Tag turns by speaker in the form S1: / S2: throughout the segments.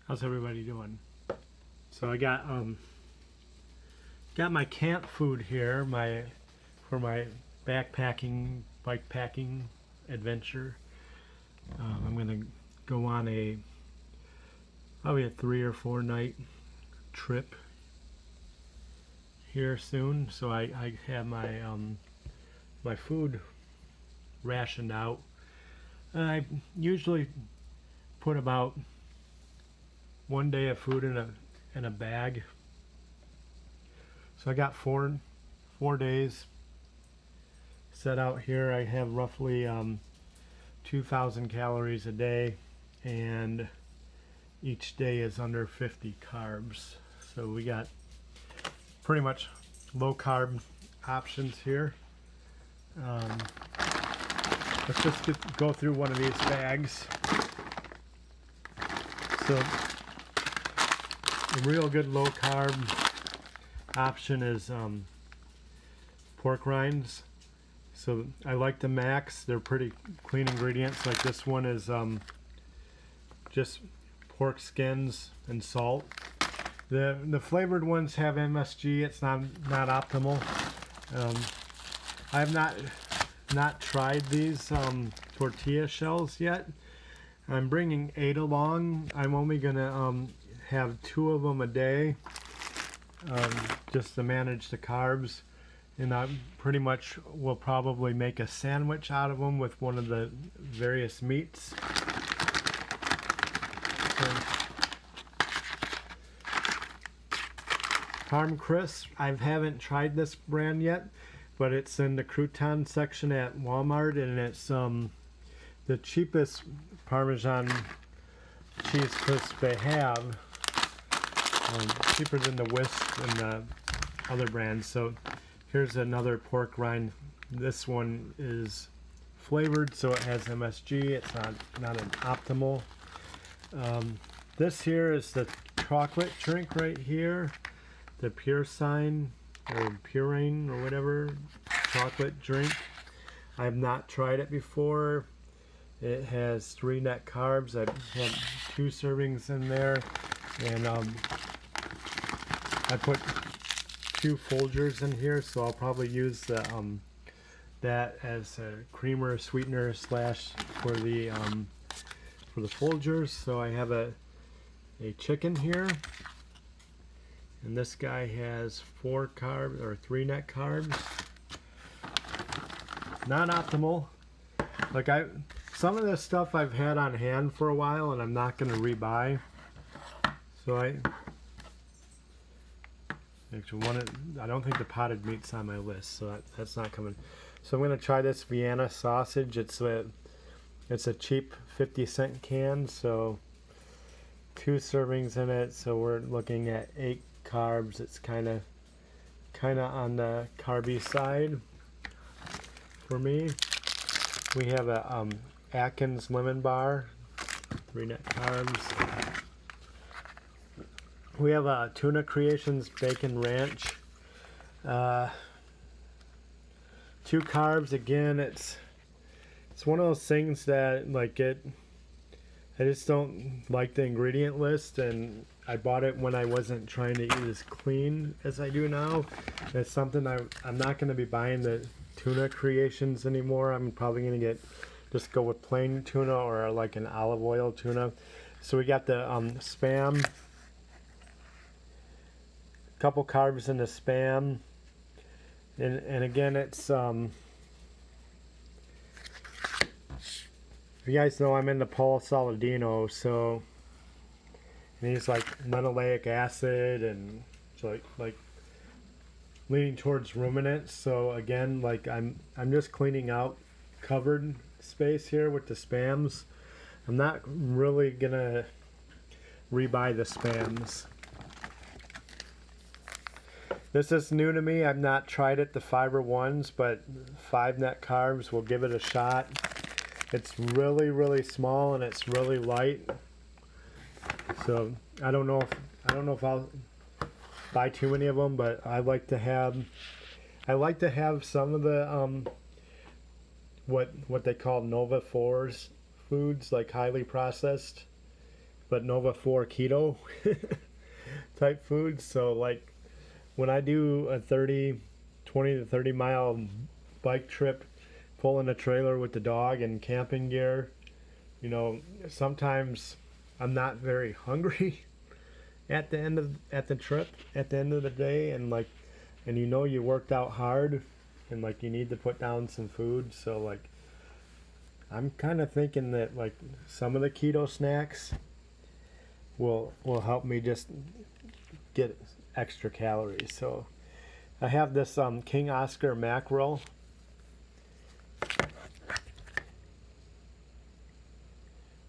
S1: How's everybody doing? So I got my camp food here, for my backpacking, bike packing adventure. I'm gonna go on probably a 3 or 4 night trip here soon. So I have my food rationed out. I usually put about 1 day of food in a bag. So I got four days set out here. I have roughly 2,000 calories a day, and each day is under 50 carbs. So we got pretty much low carb options here. Let's just go through one of these bags. So a real good low carb option is pork rinds. So I like the Max. They're pretty clean ingredients. Like this one is just pork skins and salt. The flavored ones have MSG. It's not optimal. I have not tried these tortilla shells yet. I'm bringing 8 along. I'm only gonna have 2 of them a day, just to manage the carbs, and I pretty much will probably make a sandwich out of them with one of the various meats. Parm Crisp, I haven't tried this brand yet, but it's in the crouton section at Walmart, and it's the cheapest Parmesan cheese crisp they have, cheaper than the Whisk and the other brands. So here's another pork rind. This one is flavored, so it has MSG. It's not an optimal. This here is the chocolate drink right here, the Pure Sign or Purine or whatever chocolate drink. I have not tried it before. It has 3 net carbs. I've had 2 servings in there, and I put 2 Folgers in here, so I'll probably use that as a creamer sweetener slash for the Folgers. So I have a chicken here, and this guy has 4 carbs or 3 net carbs. Not optimal. Like some of this stuff I've had on hand for a while, and I'm not going to rebuy. So I don't think the potted meat's on my list, so that's not coming. So I'm going to try this Vienna sausage. It's a cheap 50-cent can, so 2 servings in it. So we're looking at 8 carbs. It's kind of on the carby side for me. We have a Atkins lemon bar, 3 net carbs. We have a Tuna Creations Bacon Ranch, 2 carbs. Again, it's one of those things that I just don't like the ingredient list, and I bought it when I wasn't trying to eat as clean as I do now. It's something I'm not going to be buying the Tuna Creations anymore. I'm probably going to just go with plain tuna or like an olive oil tuna. So we got the Spam, couple carbs in the Spam, and again, it's you guys know I'm into Paul Saladino, so, and he's like linoleic acid and so like leaning towards ruminants. So again, like I'm just cleaning out covered space here with the Spams. I'm not really gonna rebuy the Spams. This is new to me. I've not tried it, the fiber ones, but 5 net carbs, we'll give it a shot. It's really, really small and it's really light. So I don't know if I'll buy too many of them, but I like to have some of the what they call Nova 4s foods, like highly processed but Nova 4 keto type foods. So like when I do a 20 to 30 mile bike trip, pulling a trailer with the dog and camping gear, you know, sometimes I'm not very hungry at the end of the trip, at the end of the day, and like, and you know you worked out hard, and like you need to put down some food. So like I'm kind of thinking that like some of the keto snacks will help me just get extra calories. So I have this King Oscar mackerel.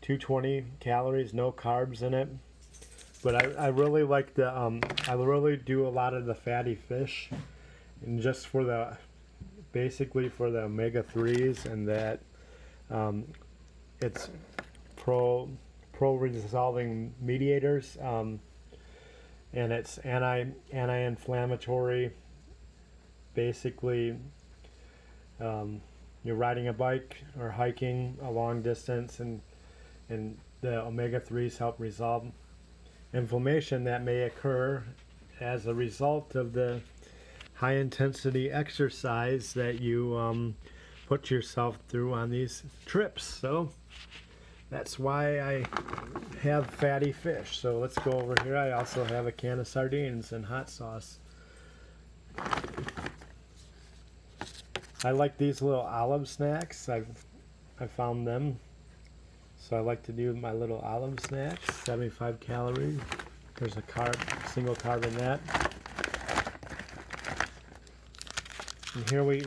S1: 220 calories, no carbs in it. But I really like the I really do a lot of the fatty fish, and just for the basically for the omega-3s, and that it's pro resolving mediators, and it's anti-inflammatory. Basically, you're riding a bike or hiking a long distance, and the omega-3s help resolve inflammation that may occur as a result of the high intensity exercise that you put yourself through on these trips. So that's why I have fatty fish. So let's go over here. I also have a can of sardines and hot sauce. I like these little olive snacks. I found them. So I like to do my little olive snacks, 75 calories. There's a single carb in that. And here we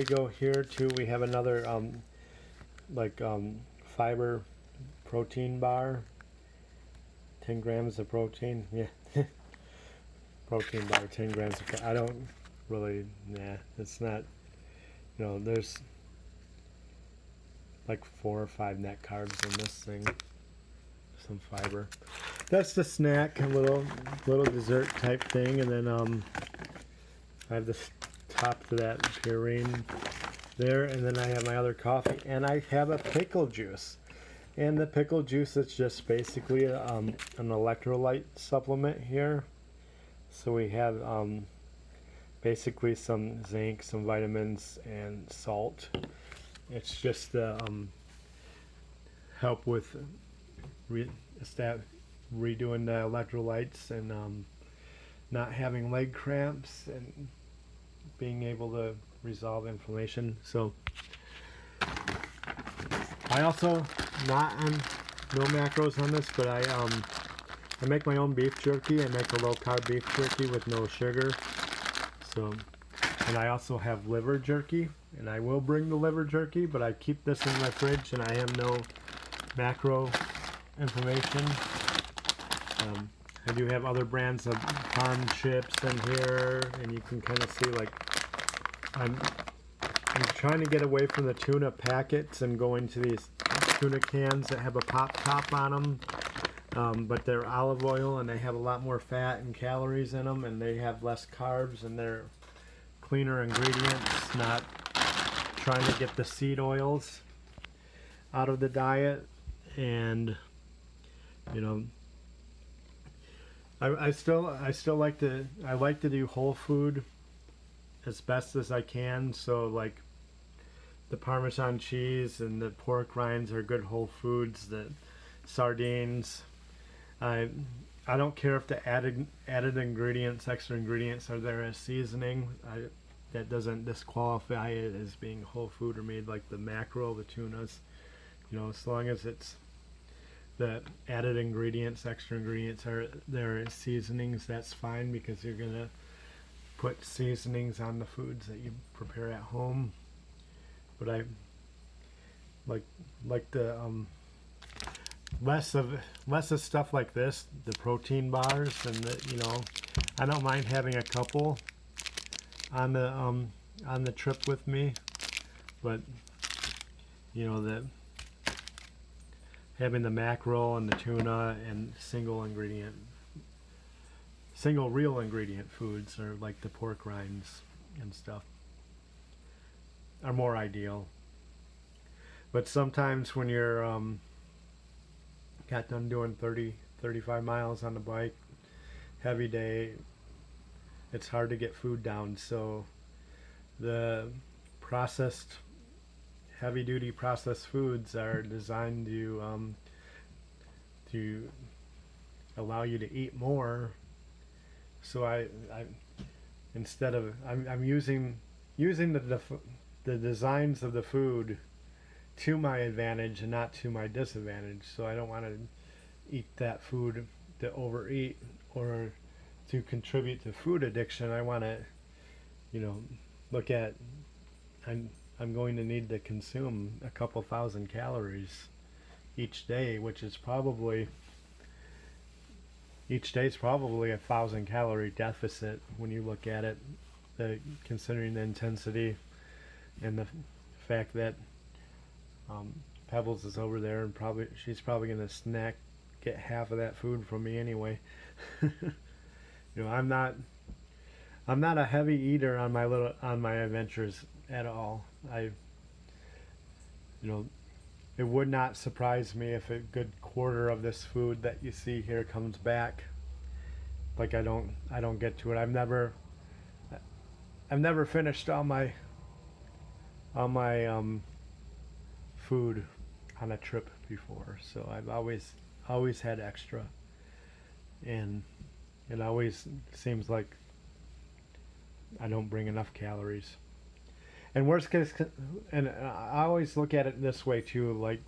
S1: go here too. We have another fiber protein bar. 10 grams of protein. Yeah. Protein bar, 10 grams of I don't really, it's not, there's like 4 or 5 net carbs in this thing. Some fiber. That's the snack, a little dessert type thing, and then I have the top to that purine there, and then I have my other coffee, and I have a pickle juice. And the pickle juice is just basically an electrolyte supplement here. So we have basically some zinc, some vitamins, and salt. It's just to help with redoing the electrolytes and not having leg cramps and being able to resolve inflammation. So I also no macros on this, but I make my own beef jerky. I make a low carb beef jerky with no sugar. So, and I also have liver jerky, and I will bring the liver jerky, but I keep this in my fridge, and I have no macro information. I do have other brands of farm chips in here, and you can kind of see like I'm trying to get away from the tuna packets and go into these tuna cans that have a pop top on them, but they're olive oil and they have a lot more fat and calories in them, and they have less carbs, and they're cleaner ingredients, not trying to get the seed oils out of the diet. And I still like to do whole food as best as I can. So like the Parmesan cheese and the pork rinds are good whole foods. The sardines, I don't care if the added ingredients, extra ingredients are there as seasoning. That doesn't disqualify it as being whole food or made, like the mackerel, the tunas. As long as it's the added ingredients, extra ingredients are there as seasonings, that's fine, because you're gonna put seasonings on the foods that you prepare at home. But I like the less of stuff like this, the protein bars, and I don't mind having a couple on the trip with me, but having the mackerel and the tuna and single real ingredient foods, or like the pork rinds and stuff, are more ideal. But sometimes when you're got done doing 35 miles on the bike, heavy day. It's hard to get food down, so the processed, heavy duty processed foods are designed to allow you to eat more. So I instead of I'm using the designs of the food to my advantage and not to my disadvantage. So I don't want to eat that food to overeat or to contribute to food addiction. I want to, look at I'm going to need to consume a couple thousand calories each day, which is probably each day is probably 1,000 calorie deficit when you look at it, considering the intensity and the fact that Pebbles is over there and she's probably gonna get half of that food from me anyway. I'm not a heavy eater on my adventures at all. It would not surprise me if a good quarter of this food that you see here comes back. Like I don't get to it. I've never finished all my food on a trip before, so I've always had extra, and it always seems like I don't bring enough calories. And worst case, and I always look at it this way too, like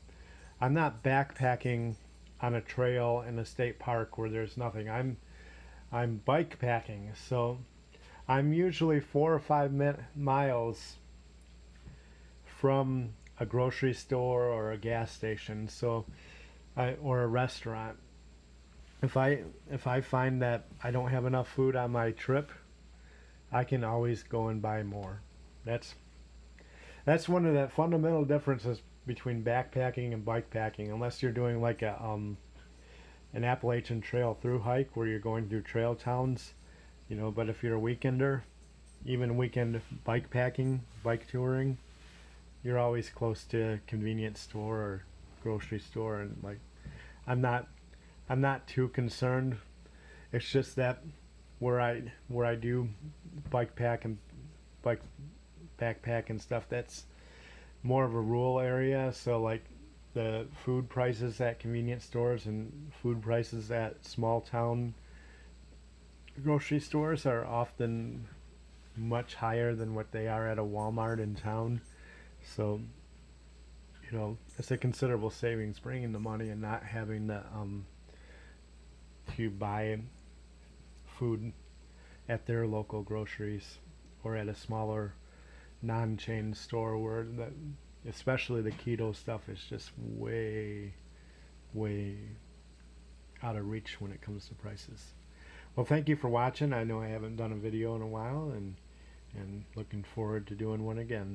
S1: I'm not backpacking on a trail in a state park where there's nothing. I'm bike packing, so I'm usually 4 or 5 miles from a grocery store or a gas station, or a restaurant. If I find that I don't have enough food on my trip, I can always go and buy more. That's one of the fundamental differences between backpacking and bike packing, unless you're doing like an Appalachian Trail through hike where you're going through trail towns, but if you're a weekender, even weekend bike touring, you're always close to a convenience store or grocery store, and like I'm not too concerned. It's just that where I do backpack and stuff, that's more of a rural area, so like the food prices at convenience stores and food prices at small town grocery stores are often much higher than what they are at a Walmart in town. So it's a considerable savings bringing the money and not having to buy food at their local groceries or at a smaller non-chain store where especially the keto stuff is just way out of reach when it comes to prices. Well, thank you for watching. I know I haven't done a video in a while, and looking forward to doing one again.